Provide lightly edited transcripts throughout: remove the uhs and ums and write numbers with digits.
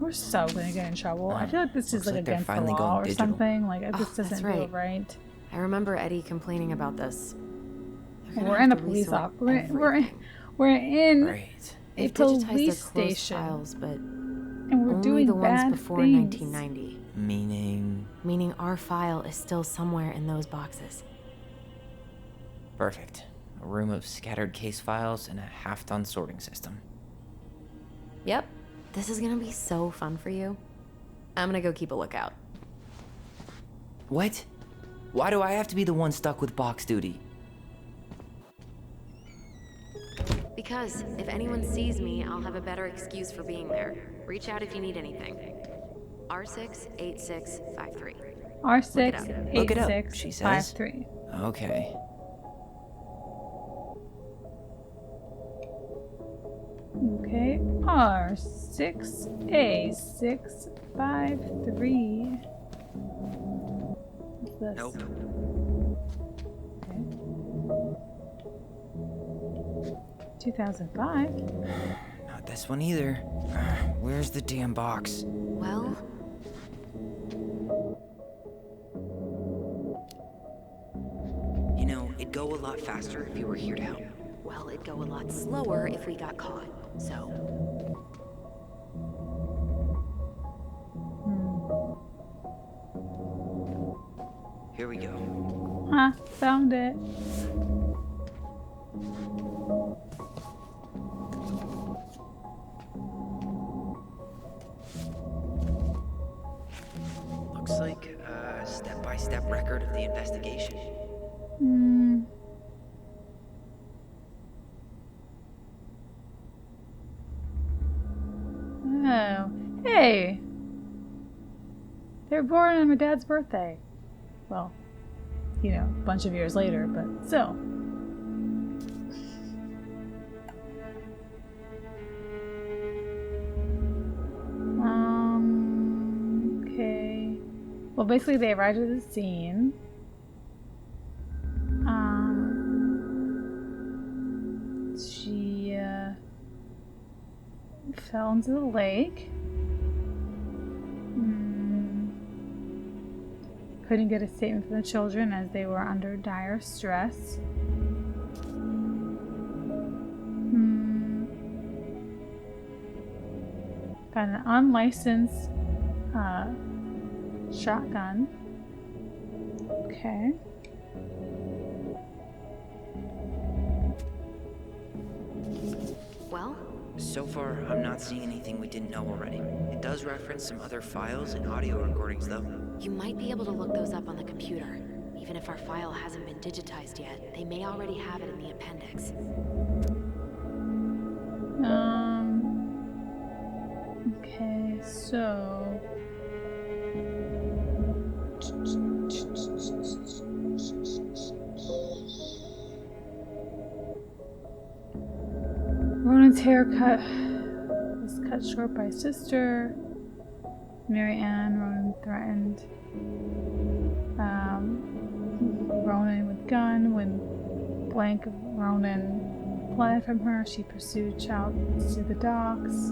We're so gonna get in trouble. I feel like this is like like they're against the finally law going or digital. something. Like this that's doesn't feel right. I remember Eddie complaining about this. We're in a police office. We're in Great. a They've digitized their police closed station, files, but and we're only doing the ones bad before things. 1990. Meaning Our file is still somewhere in those boxes. perfect. A room of scattered case files and a half-done sorting system. Yep. This is gonna be so fun for you. I'm gonna go keep a lookout. What? Why do I have to be the one stuck with box duty? Because if anyone sees me, I'll have a better excuse for being there. Reach out if you need anything. R68653. Look it up, she says. R68653. Okay. Okay, R6A653. What's this? Nope. Okay. 2005. Not this one either. Where's the damn box? Well, You know, it'd go a lot faster if you were here to help. it'd go a lot slower if we got caught. So, Here we go. Huh, found it. Looks like a step-by-step record of the investigation. Oh, hey! They were born on my dad's birthday. Well, you know, a bunch of years later, but still. Okay. Well, basically they arrived at the scene. She, fell into the lake. Couldn't get a statement from the children as they were under dire stress. Got an unlicensed shotgun. Okay. well, So far, I'm not seeing anything we didn't know already. It does reference some other files and audio recordings, though. you might be able to look those up on the computer. Even if our file hasn't been digitized yet, they may already have it in the appendix. Okay, so Ronan's haircut was cut short by his sister. Mary Ann, Ronan threatened Ronan with gun. When blank Ronan fled from her, she pursued child to the docks.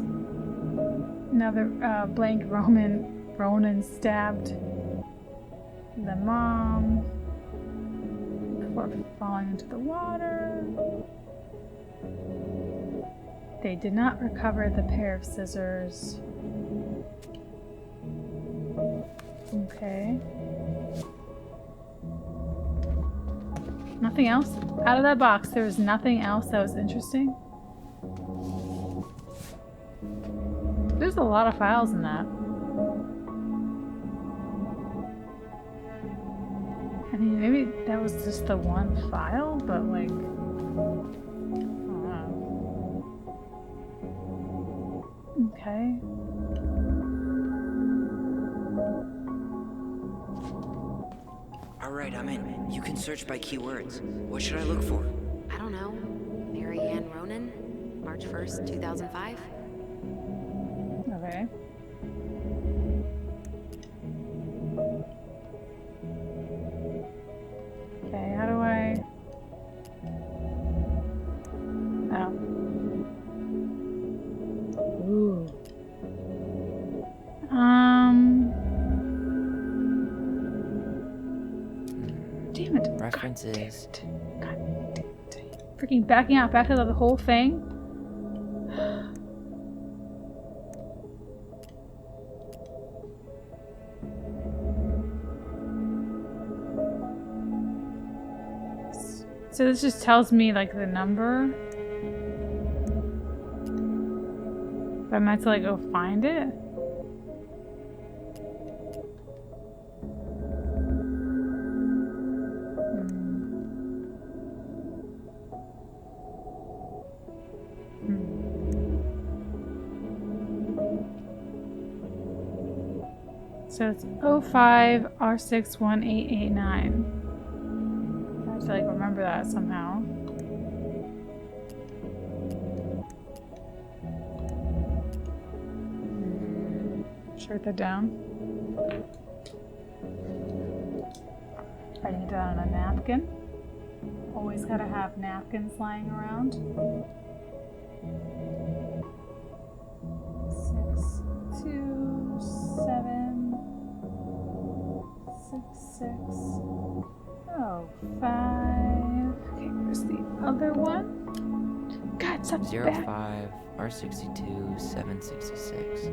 Another blank Ronan stabbed the mom before falling into the water. They did not recover the pair of scissors. Okay. Nothing else? Out of that box, there was nothing else that was interesting? There's a lot of files in that. I mean, maybe that was just the one file, but like... I don't know. Okay. Alright, I'm in. You can search by keywords. What should I look for? I don't know. Mary Ann Ronan? March 1st, 2005? Okay. Okay, how do I... Oh. Ooh. reference is... God damn it. Freaking backing out back to the whole thing. So this just tells me like the number. But I'm meant to like go find it. So it's 05 R61889. I have to like remember that somehow. Write that down. Writing it down on a napkin. Always gotta have napkins lying around. 6276605. Okay, where's the other one? God, stop 05 R62 766.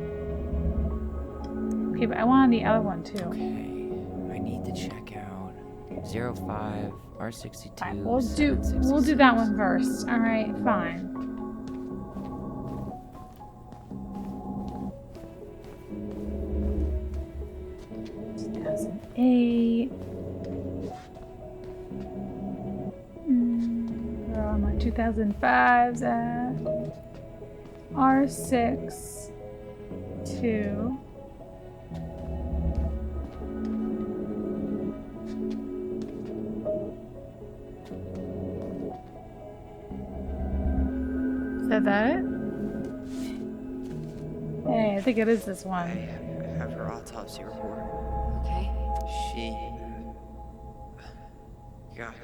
Okay, but I want the other one too. Okay, I need to check out 05 R62. Right, we'll do that one first. All right, fine. Eight. Where are my 2005s at? R6 2. Is that it? Hey, I think it is this one. I have her autopsy report. Okay. She... God,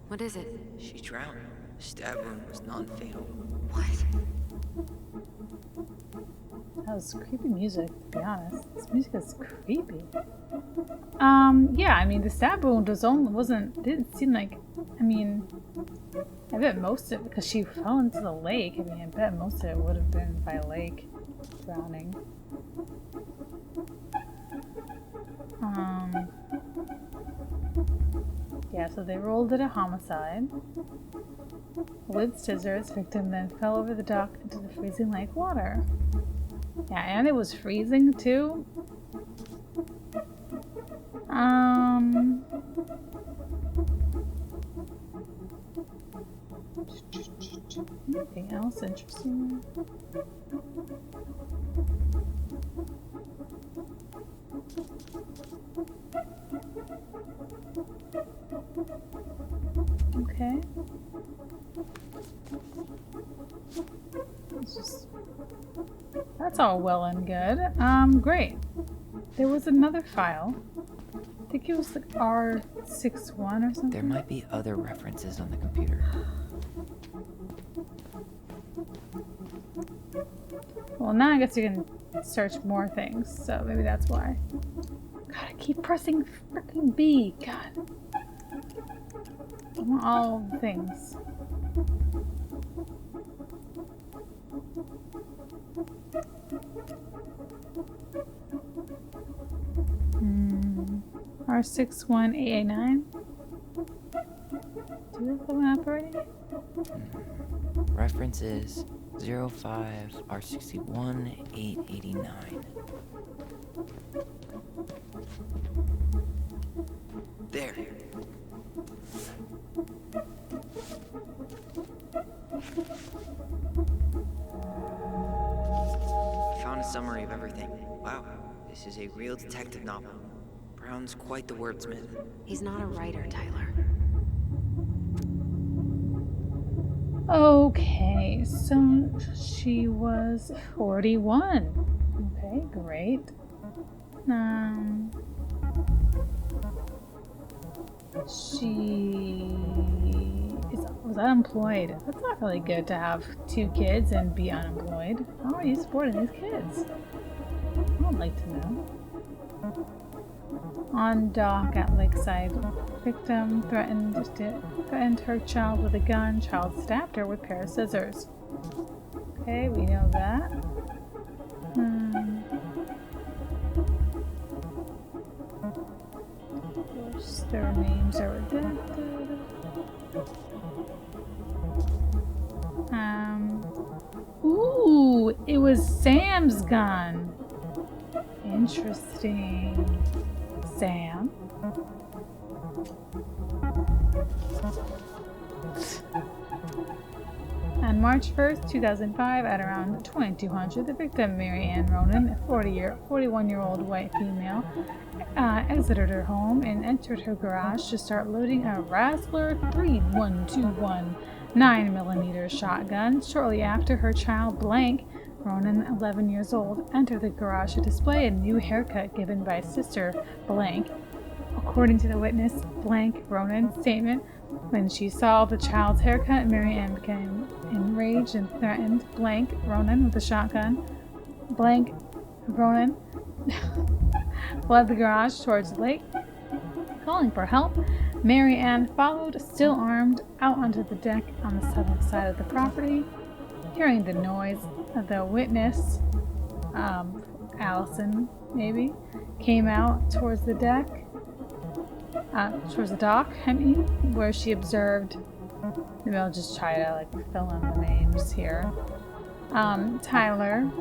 What is it? she drowned. Stab wound was non-fatal. What? That was creepy music, to be honest. This music is creepy. Yeah, I mean, the stab wound didn't seem like, I mean, I bet most of it, because she fell into the lake, I mean, I bet most of it would have been by lake drowning. Yeah, so they rolled it a homicide. With scissors, victim then fell over the dock into the freezing lake water. Yeah, and it was freezing too. Anything else interesting? Okay. That's all well and good. Great. There was another file. I think it was like R61 or something. There might be other references on the computer. Well, now I guess you can search more things, so maybe that's why. God, I keep pressing freaking B. God. I want all the things. R61889. Do you have the one up already? Reference is 05 R61 889. There. Found a summary of everything. Wow, this is a real detective novel. Brown's quite the wordsmith. He's not a writer, Tyler. Okay, so she was 41. Okay, great. She was unemployed. That's not really good to have 2 kids and be unemployed. How are you supporting these kids? I would like to know. On dock at Lakeside. Victim threatened her child with a gun. Child stabbed her with a pair of scissors. Okay, we know that. Of course, their names are redacted. Ooh, it was Sam's gun. Interesting. Sam. On March 1st, 2005, at around 2200, the victim, Mary Ann Ronan, a 41-year-old white female, exited her home and entered her garage to start loading a Rassler 3121 9mm shotgun. Shortly after, her child, Blank Ronan, 11 years old, entered the garage to display a new haircut given by sister Blank. According to the witness, Blank Ronan's statement, when she saw the child's haircut, Mary Ann became enraged and threatened Blank Ronan with a shotgun. Blank Ronan fled the garage towards the lake, calling for help. Mary Ann followed, still armed, out onto the deck on the southern side of the property. Hearing the noise, the witness, Allison, maybe, came out towards the deck, towards the dock, where she observed, maybe I'll just try to fill in the names here, Tyler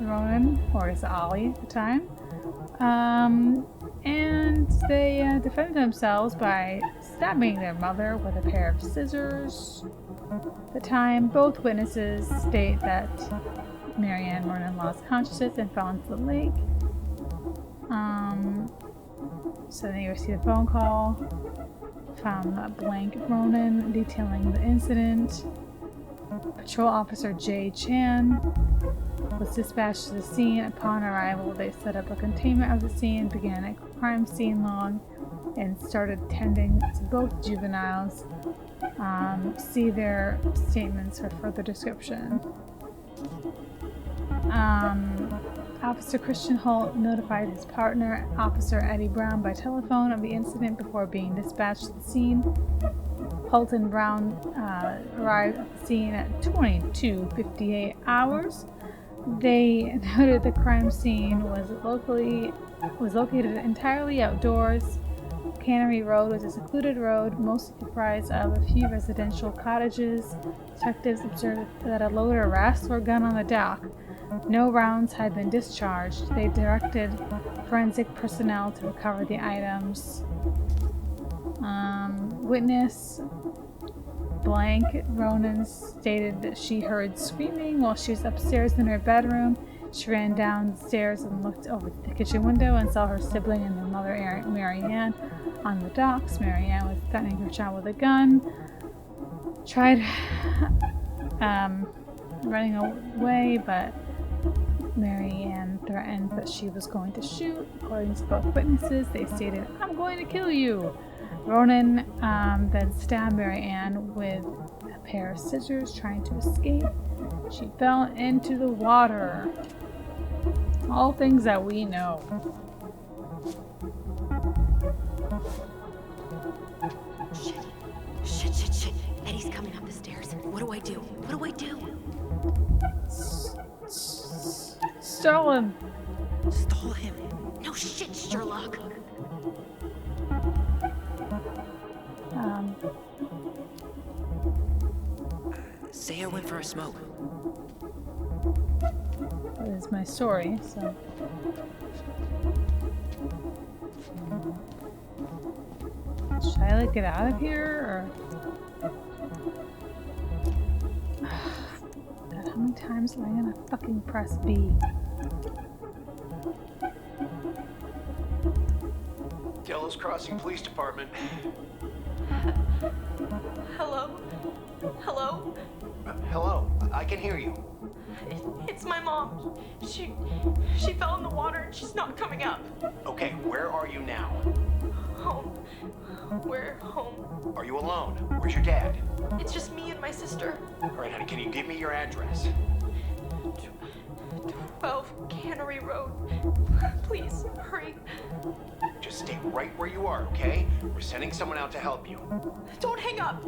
Ronan, or is it Ollie at the time, and they defended themselves by stabbing their mother with a pair of scissors. At the time, both witnesses state that Mary Ann Ronan lost consciousness and fell into the lake. So then you received a phone call from Blank Ronan detailing the incident. Patrol Officer Jay Chan was dispatched to the scene. Upon arrival, they set up a containment of the scene, began a crime scene log, and started tending to both juveniles. See their statements for further description. Officer Christian Holt notified his partner, Officer Eddie Brown, by telephone of the incident before being dispatched to the scene. Holt and Brown arrived at the scene at 22:58 hours. They noted the crime scene was located entirely outdoors. Cannery Road was a secluded road, mostly comprised of a few residential cottages. Detectives observed that a loader Rassler gun on the dock. No rounds had been discharged. They directed forensic personnel to recover the items. Witness Blank Ronan stated that she heard screaming while she was upstairs in her bedroom. She ran downstairs and looked over the kitchen window and saw her sibling and their mother, Mary Ann, on the docks. Mary Ann was threatening her child with a gun. Tried running away, but Mary Ann threatened that she was going to shoot. According to both witnesses, they stated, "I'm going to kill you." Ronan then stabbed Mary Ann with a pair of scissors, trying to escape. She fell into the water. All things that we know. Shit. Eddie's coming up the stairs. What do I do? Stole him. Stole him. No shit, Sherlock. Say I went for a smoke. That is my story, so. Should I get out of here, or? God, how many times am I gonna fucking press B? Delos Crossing Police Department. Hello? Hello, I can hear you. It's my mom. She fell in the water and she's not coming up. Okay, where are you now? Home. We're home. Are you alone? Where's your dad? It's just me and my sister. All right, honey, can you give me your address? 12 Cannery Road. Please, hurry. Just stay right where you are, okay? We're sending someone out to help you. Don't hang up.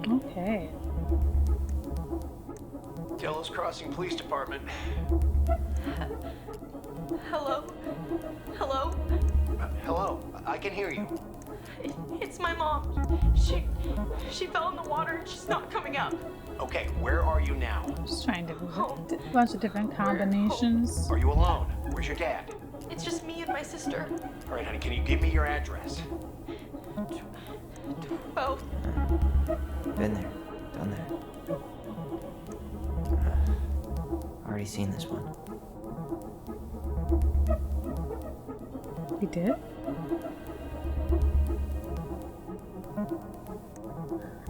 Okay. Delos Crossing Police Department. Hello? Hello? Hello, I can hear you. It's my mom. She fell in the water and she's not coming up. Okay, where are you now? Just trying to do a bunch of different combinations. Are you alone? Where's your dad? It's just me and my sister. All right, honey, can you give me your address? 12. Been there, done that. Already seen this one. You did?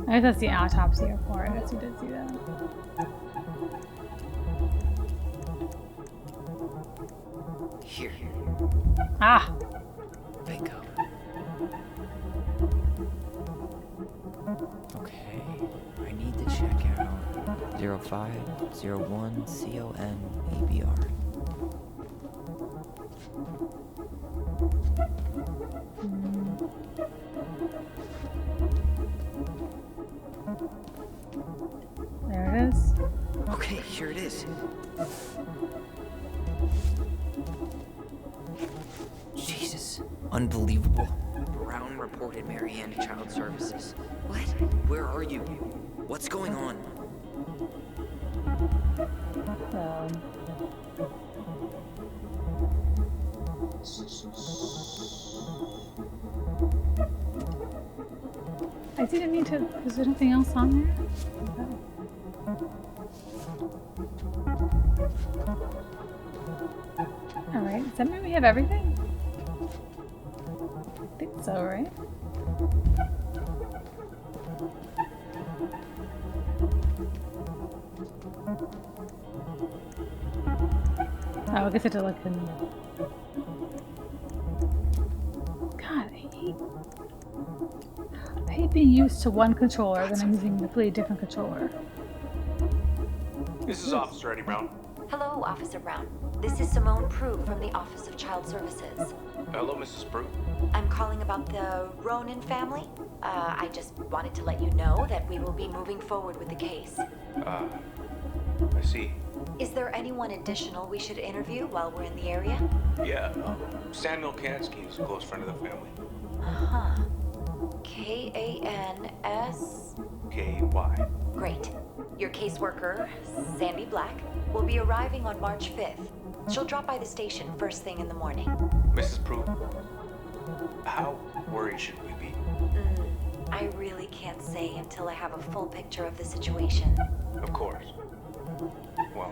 I guess that's the autopsy report. I guess you did see that. Here, Ah! bingo. Okay, I need to check out 0501 CON ABR. There it is. Okay, here it is. Jesus. Unbelievable. Brown reported Marianne to Child Services. What? Where are you? What's going on? I didn't mean to. Is there anything else on there? Alright, does that mean we have everything? I think so, right? Oh, I guess I have to look in. God, I hate being used to one controller when I'm using a completely different controller. This is Officer Eddie Brown. Hello, Officer Brown. This is Simone Prue from the Office of Child Services. Hello, Mrs. Prue. I'm calling about the Ronan family. I just wanted to let you know that we will be moving forward with the case. I see. Is there anyone additional we should interview while we're in the area? Yeah, Samuel Kansky is a close friend of the family. Huh. K-A-N-S... K-Y. Great. Your caseworker, Sandy Black, will be arriving on March 5th. She'll drop by the station first thing in the morning. Mrs. Prue, how worried should we be? I really can't say until I have a full picture of the situation. Of course. Well,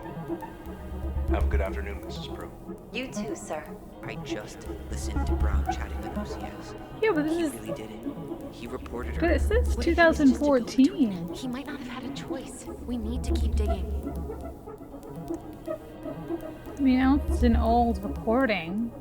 have a good afternoon, Mrs. Prue. You too, sir. I just listened to Brown chatting with OCS. Yeah, but this He is. really did it. He reported her. But it says What if he was just a go-between? 2014. He might not have had a choice. We need to keep digging. I mean, I know it's an old recording.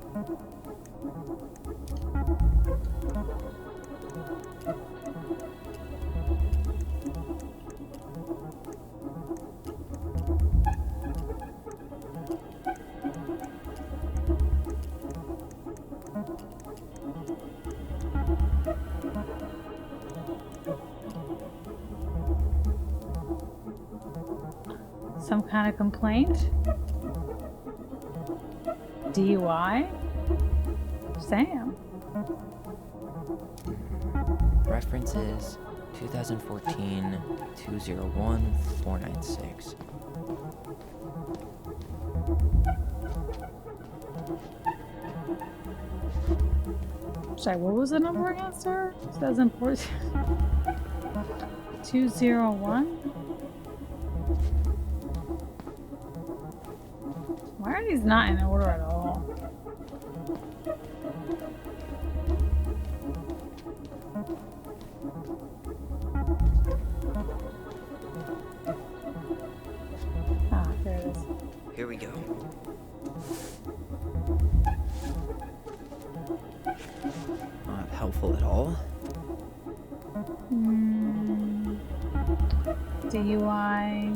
Some kind of complaint? DUI? Sam. References 2014 201 496. Sorry, what was the number again, sir? 2014. 201? Why are these not in order at all? Ah, there it is. Here we go. Not helpful at all. DUI.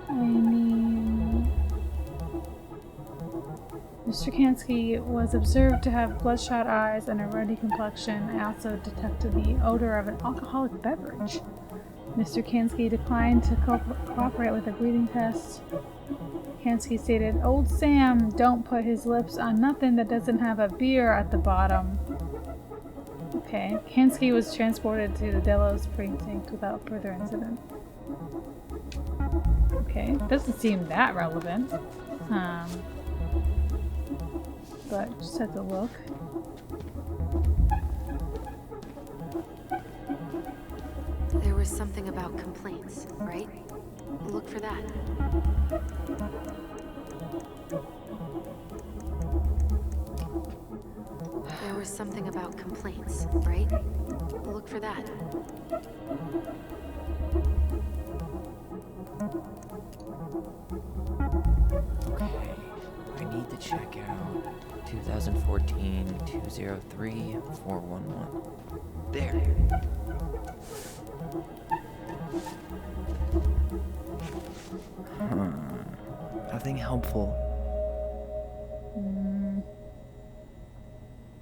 I mean, Mr. Kansky was observed to have bloodshot eyes and a ruddy complexion. I also detected the odor of an alcoholic beverage. Mr. Kansky declined to cooperate with a breathing test. Kansky stated, "Old Sam don't put his lips on nothing that doesn't have a beer at the bottom." Okay, Kansky was transported to the Delos precinct without further incident. Okay, doesn't seem that relevant. But just have to look. There was something about complaints, right? Look for that. There was something about complaints, right? Look for that. Okay, I need to check out 2014-203-411. There. Nothing helpful.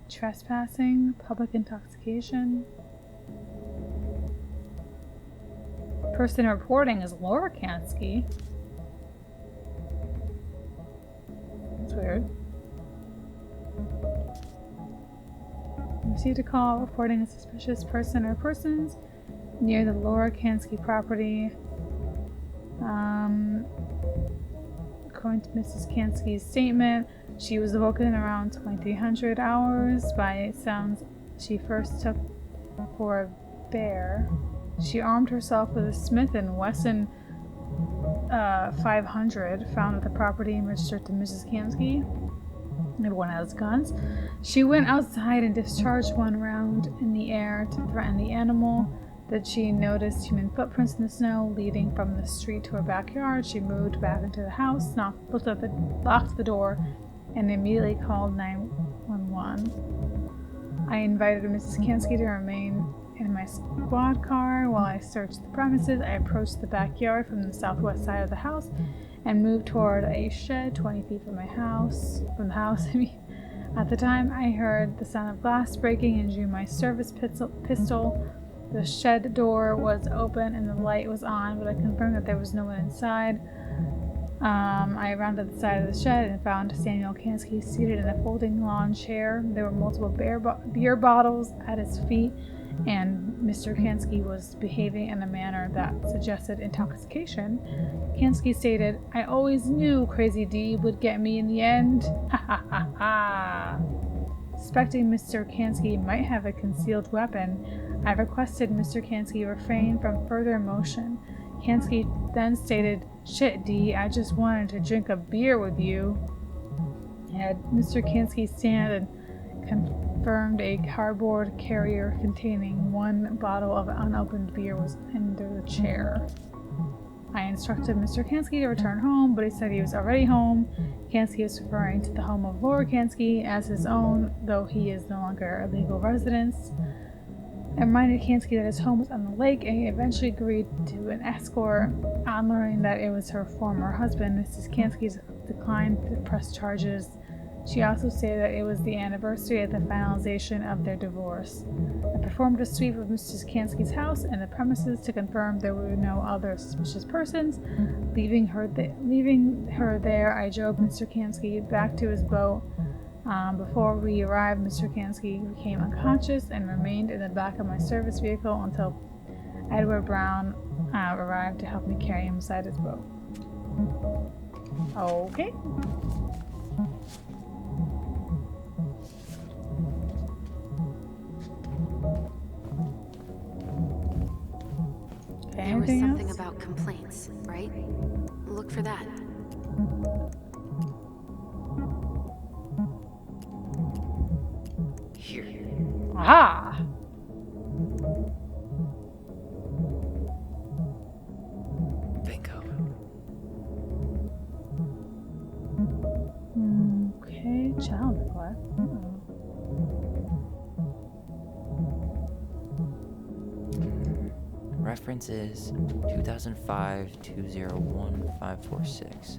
Trespassing, public intoxication. Person reporting is Laura Kansky. That's weird. Received a call reporting a suspicious person or persons near the Laura Kansky property. According to Mrs. Kansky's statement, she was awoken around 2300 hours. By sounds she first took for a bear. She armed herself with a Smith & Wesson 500 found at the property and registered to Mrs. Kansky. Everyone has guns. She went outside and discharged one round in the air to threaten the animal. Then she noticed human footprints in the snow leading from the street to her backyard. She moved back into the house, locked the door, and immediately called 911. I invited Mrs. Kansky to remain in my squad car while I searched the premises. I approached the backyard from the southwest side of the house and moved toward a shed 20 feet from the house. At the time, I heard the sound of glass breaking and drew my service pistol. The shed door was open and the light was on, but I confirmed that there was no one inside. I rounded the side of the shed and found Samuel Kansky seated in a folding lawn chair. There were multiple beer bottles at his feet, and Mr. Kansky was behaving in a manner that suggested intoxication. Kansky stated, "I always knew Crazy D would get me in the end." Ha ha ha ha. Suspecting Mr. Kansky might have a concealed weapon, I requested Mr. Kansky refrain from further motion. Kansky then stated, "Shit, D, I just wanted to drink a beer with you." Had Mr. Kansky stand and confirmed a cardboard carrier containing one bottle of unopened beer was under the chair. I instructed Mr. Kansky to return home, but he said he was already home. Kansky was referring to the home of Laura Kansky as his own, though he is no longer a legal resident. I reminded Kansky that his home was on the lake, and he eventually agreed to an escort. On learning that it was her former husband, Mrs. Kansky declined to press charges. She also stated that it was the anniversary of the finalization of their divorce. I performed a sweep of Mrs. Kansky's house and the premises to confirm there were no other suspicious persons. Leaving her there, I drove Mr. Kansky back to his boat. Before we arrived, Mr. Kansky became unconscious and remained in the back of my service vehicle until Edward Brown arrived to help me carry him inside his boat. Okay. There was Anything something else? about complaints, right? Look for that. Here. Aha! reference is 2005-201-546.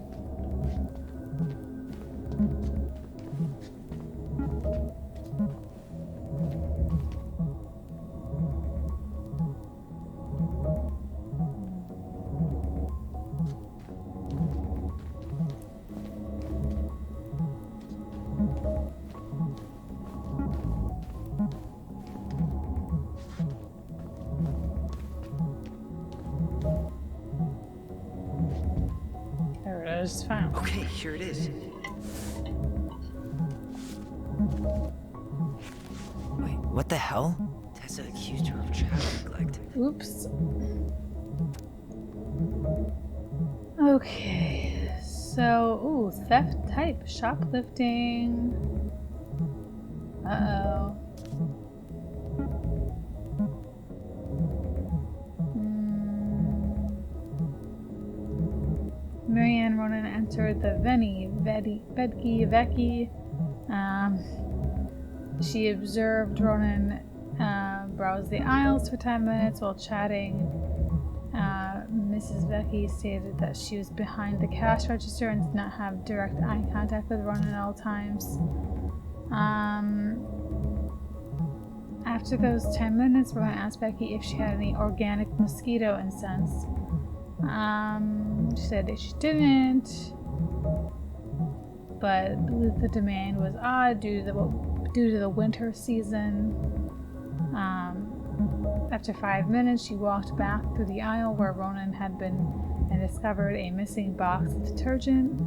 There it is. Found. Okay, here it is. Wait, what the hell? Tessa accused her of child neglect. Oops. Okay. So, ooh, theft type, shoplifting. Uh-oh. Marianne Ronan entered the Vecchi. She observed Ronan browse the aisles for 10 minutes while chatting. Mrs. Vecchi stated that she was behind the cash register and did not have direct eye contact with Ronan at all times. After those 10 minutes, Ronan asked Becky if she had any organic mosquito incense. She said that she didn't, but the demand was odd due to the winter season. After 5 minutes, she walked back through the aisle where Ronan had been and discovered a missing box of detergent.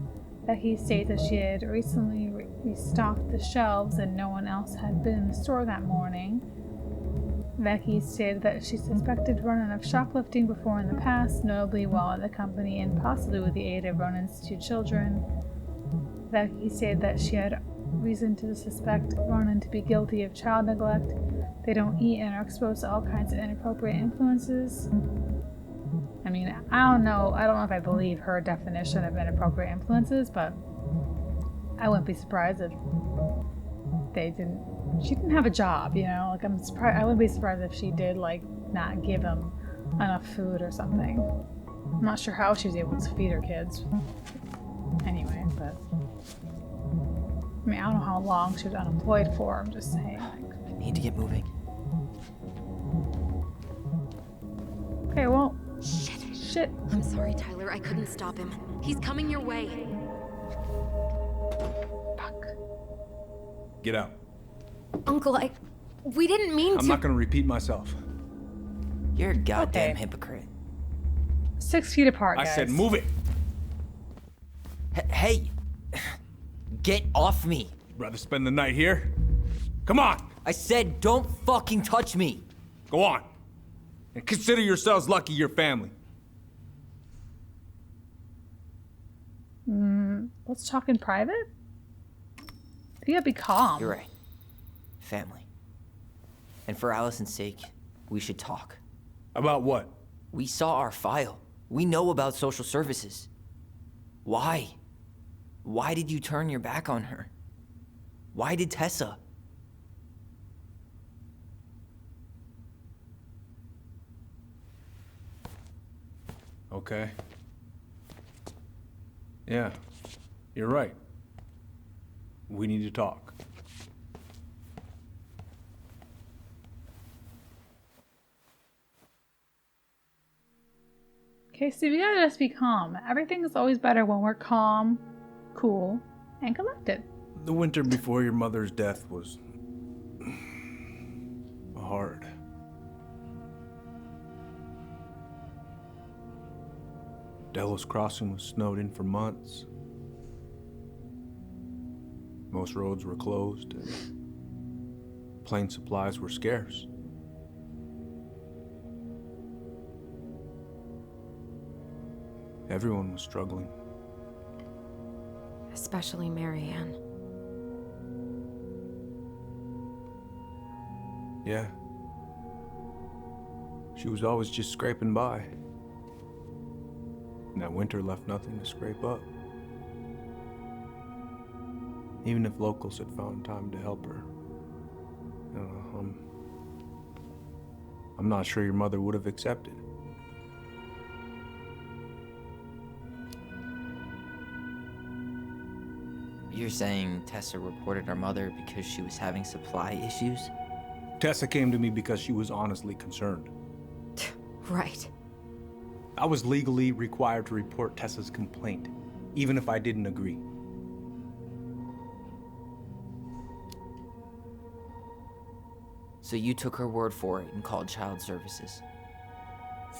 Becky stated that she had recently restocked the shelves and no one else had been in the store that morning. Becky stated that she suspected Ronan of shoplifting before in the past, notably while at the company and possibly with the aid of Ronan's 2 children. Becky stated that she had reason to suspect Ronan to be guilty of child neglect. They don't eat and are exposed to all kinds of inappropriate influences. I mean, I don't know if I believe her definition of inappropriate influences, but I wouldn't be surprised if she didn't have a job, you know? Like, I wouldn't be surprised if she did, like, not give him enough food or something. I'm not sure how she was able to feed her kids. Anyway, but I mean, I don't know how long she was unemployed for. I'm just saying, like, I need to get moving. okay, well, Shit. I'm sorry, Tyler. I couldn't stop him. He's coming your way. fuck. Get out. Uncle, we didn't mean to. I'm not gonna repeat myself. You're a goddamn Okay. hypocrite. 6 feet apart, I guys. said move it. Hey! Get off me! Rather spend the night here? Come on, I said don't fucking touch me! go on. And consider yourselves lucky you're family. Let's talk in private? You gotta be calm. You're right. Family. And for Allison's sake, we should talk. About what? We saw our file. We know about social services. Why? Why did you turn your back on her? Why did Tessa? Okay. Yeah, you're right. We need to talk. Okay, so we gotta just be calm. Everything is always better when we're calm, cool, and collected. The winter before your mother's death was hard. Delos Crossing was snowed in for months. Most roads were closed, and plane supplies were scarce. Everyone was struggling. Especially Marianne. Yeah. She was always just scraping by. And that winter left nothing to scrape up. Even if locals had found time to help her. You know, I'm not sure your mother would have accepted. You're saying Tessa reported our mother because she was having supply issues? Tessa came to me because she was honestly concerned. Right. I was legally required to report Tessa's complaint, even if I didn't agree. So you took her word for it and called child services.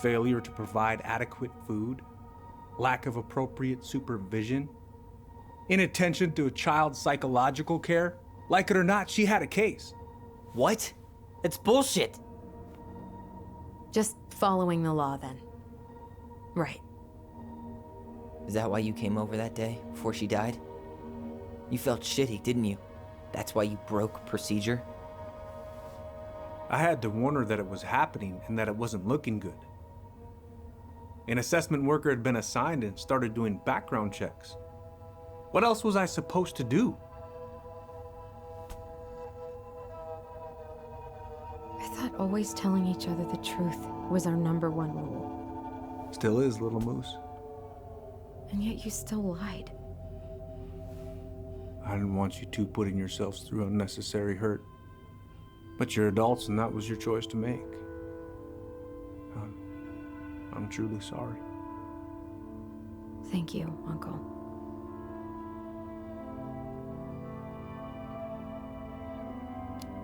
Failure to provide adequate food, lack of appropriate supervision, inattention to a child's psychological care. Like it or not, she had a case. What? That's bullshit! Just following the law, then. Right. Is that why you came over that day, before she died? You felt shitty, didn't you? That's why you broke procedure? I had to warn her that it was happening and that it wasn't looking good. An assessment worker had been assigned and started doing background checks. What else was I supposed to do? I thought always telling each other the truth was our #1 rule. Still is, little moose. And yet you still lied. I didn't want you two putting yourselves through unnecessary hurt. But you're adults and that was your choice to make. I'm truly sorry. Thank you, Uncle.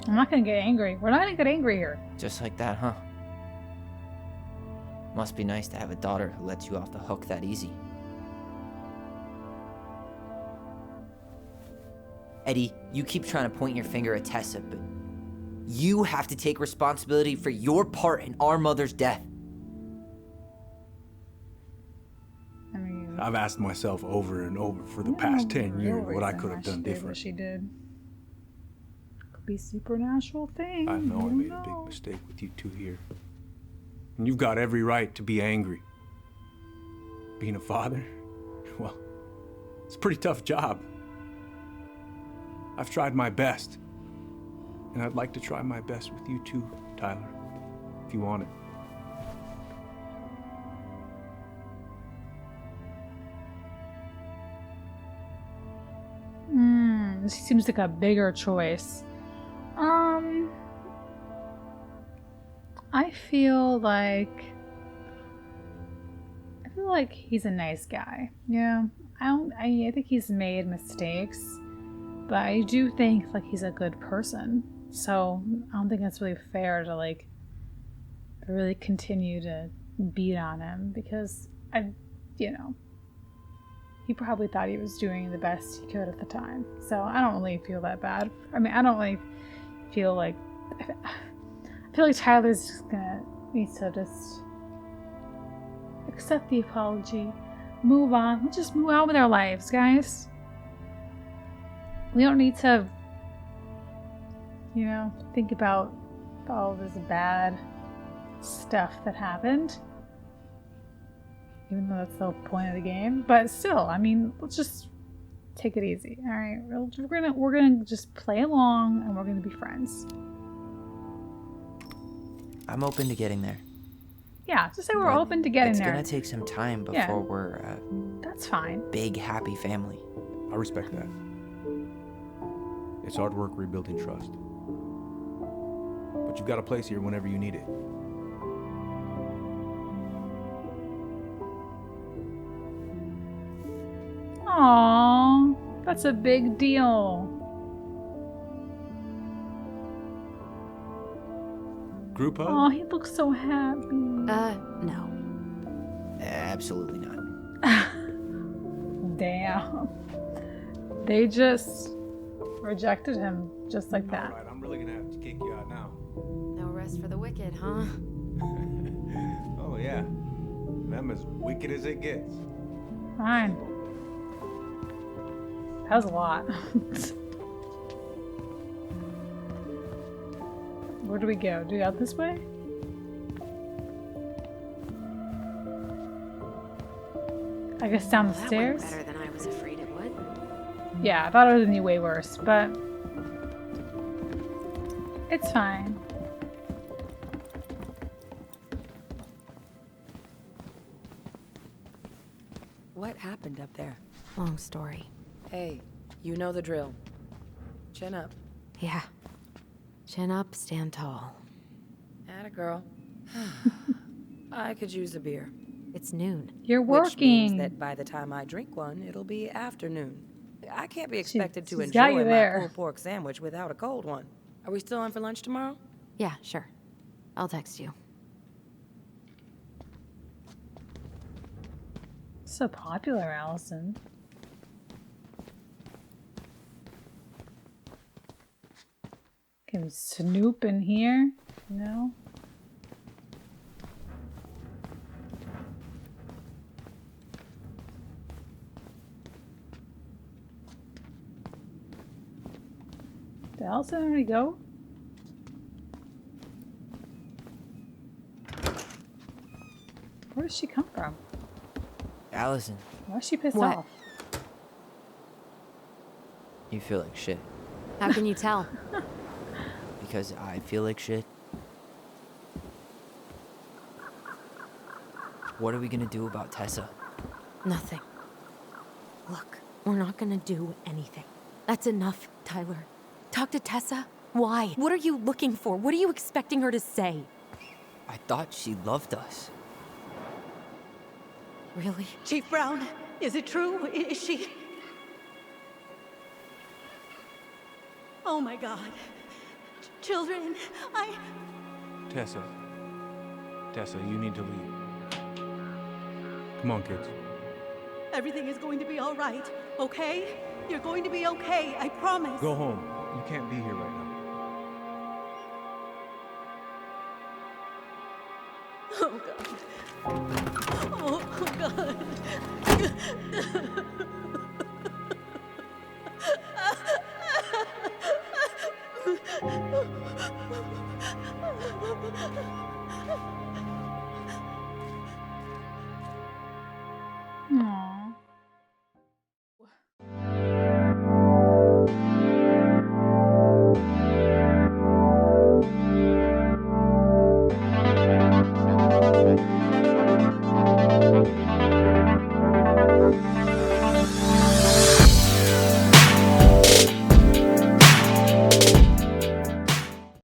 I'm not gonna get angry. We're not gonna get angry here. Just like that, huh? Must be nice to have a daughter who lets you off the hook that easy. Eddie, you keep trying to point your finger at Tessa, but you have to take responsibility for your part in our mother's death. I mean, I've asked myself over and over for the past 10 years what I could have done What different. she did. Could be supernatural thing. I know I You made don't a big know. mistake with you two here. And you've got every right to be angry. Being a father, well, it's a pretty tough job. I've tried my best. And I'd like to try my best with you too, Tyler, if you want it. This seems like a bigger choice. I feel like he's a nice guy. Yeah. I think he's made mistakes, but I do think like he's a good person. So I don't think it's really fair to like really continue to beat on him because he probably thought he was doing the best he could at the time. So I don't really feel that bad. I mean, I don't really feel like I feel like Tyler's just needs to just accept the apology, move on. Let's just move on with our lives, guys. We don't need to, think about all this bad stuff that happened. Even though that's the point of the game. But still, I mean, let's just take it easy. All right, we're gonna just play along, and we're gonna be friends. I'm open to getting there. Yeah, just say we're But open to getting it's there. gonna take some time before Yeah. we're a That's fine. big, happy family. I respect that. It's hard work rebuilding trust. But you've got a place here whenever you need it. Aww, that's a big deal. Group hug? Oh, he looks so happy. No. Absolutely not. Damn. They just rejected him just like that. Alright, I'm really gonna have to kick you out now. No rest for the wicked, huh? Oh yeah. Them as wicked as it gets. Fine. That was a lot. Where do we go? Do we go this way? I guess down the That stairs? went better than I was afraid it would. Yeah, I thought it was gonna be way worse, but it's fine. What happened up there? Long story. Hey, You know the drill. Chin up. Yeah. Chin up, stand tall. Atta girl. I could use a beer. It's noon. You're Which means working. that by the time I drink one, it'll be afternoon. I can't be expected to she's got you enjoy my there. pulled pork sandwich without a cold one. Are we still on for lunch tomorrow? Yeah, sure. I'll text you. So popular, Allison. Can we snoop in here? No? Did Allison already go? Where does she come from? Allison, Why is she pissed What? off? you feel like shit. How can you tell? Because I feel like shit. What are we gonna do about Tessa? Nothing. Look, we're not gonna do anything. That's enough, Tyler. Talk to Tessa? Why? What are you looking for? What are you expecting her to say? I thought she loved us. Really? Chief Brown, is it true? Is she... Oh my God. Children, Tessa. Tessa, you need to leave. Come on, kids. Everything is going to be all right, okay? You're going to be okay, I promise. Go home. You can't be here right now. Oh God. Oh God.